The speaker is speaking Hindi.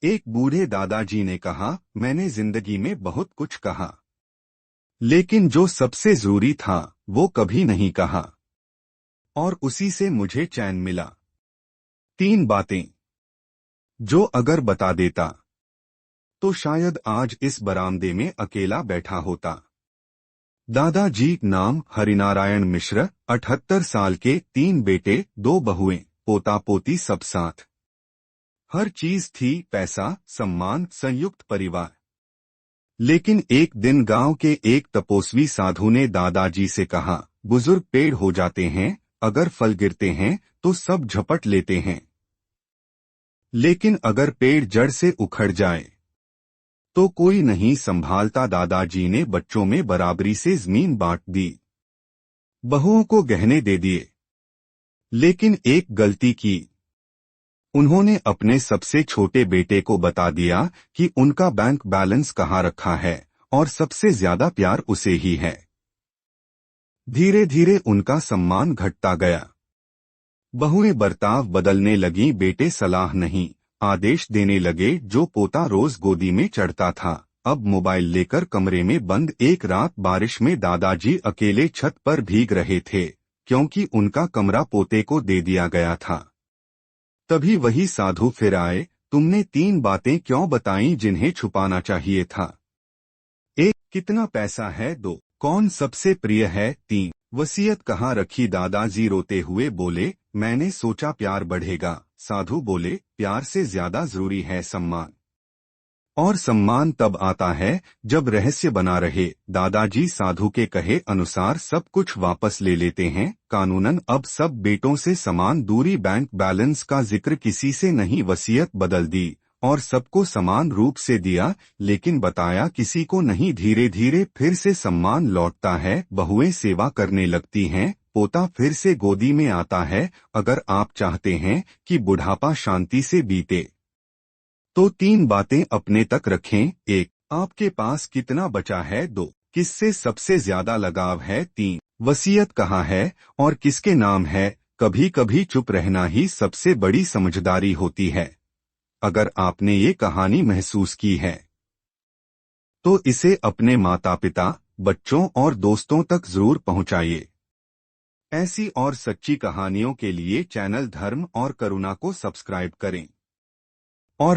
एक बूढ़े दादाजी ने कहा, मैंने जिंदगी में बहुत कुछ कहा, लेकिन जो सबसे जरूरी था वो कभी नहीं कहा, और उसी से मुझे चैन मिला। 3 बातें जो अगर बता देता तो शायद आज इस बरामदे में अकेला बैठा होता। दादाजी नाम हरिनारायण मिश्र, 78 साल के, 3 बेटे, 2 बहुएं, पोता पोती सब साथ। हर चीज थी, पैसा, सम्मान, संयुक्त परिवार। लेकिन एक दिन गांव के एक तपस्वी साधु ने दादाजी से कहा, बुजुर्ग पेड़ हो जाते हैं, अगर फल गिरते हैं तो सब झपट लेते हैं, लेकिन अगर पेड़ जड़ से उखड़ जाए तो कोई नहीं संभालता। दादाजी ने बच्चों में बराबरी से जमीन बांट दी, बहुओं को गहने दे दिए, लेकिन एक गलती की। उन्होंने अपने सबसे छोटे बेटे को बता दिया कि उनका बैंक बैलेंस कहाँ रखा है और सबसे ज्यादा प्यार उसे ही है। धीरे धीरे उनका सम्मान घटता गया। बहुएं बर्ताव बदलने लगी, बेटे सलाह नहीं आदेश देने लगे। जो पोता रोज गोदी में चढ़ता था अब मोबाइल लेकर कमरे में बंद। एक रात बारिश में दादाजी अकेले छत पर भीग रहे थे, क्योंकि उनका कमरा पोते को दे दिया गया था। तभी वही साधु फिर आए, तुमने 3 बातें क्यों बताईं जिन्हें छुपाना चाहिए था? 1. कितना पैसा है? 2. कौन सबसे प्रिय है? 3. वसीयत कहाँ रखी? दादाजी रोते हुए बोले, मैंने सोचा प्यार बढ़ेगा। साधु बोले, प्यार से ज्यादा जरूरी है सम्मान, और सम्मान तब आता है जब रहस्य बना रहे। दादाजी साधु के कहे अनुसार सब कुछ वापस ले लेते हैं। कानूनन अब सब बेटों से समान दूरी, बैंक बैलेंस का जिक्र किसी से नहीं, वसीयत बदल दी और सबको समान रूप से दिया, लेकिन बताया किसी को नहीं। धीरे धीरे फिर से सम्मान लौटता है, बहुएं सेवा करने लगती हैं, पोता फिर से गोदी में आता है। अगर आप चाहते हैं कि बुढ़ापा शांति से बीते तो 3 बातें अपने तक रखें। 1. आपके पास कितना बचा है? 2. किससे सबसे ज्यादा लगाव है? 3. वसीयत कहाँ है और किसके नाम है? कभी कभी चुप रहना ही सबसे बड़ी समझदारी होती है। अगर आपने ये कहानी महसूस की है तो इसे अपने माता पिता, बच्चों और दोस्तों तक जरूर पहुंचाइए। ऐसी और सच्ची कहानियों के लिए चैनल धर्म और करुणा को सब्सक्राइब करें और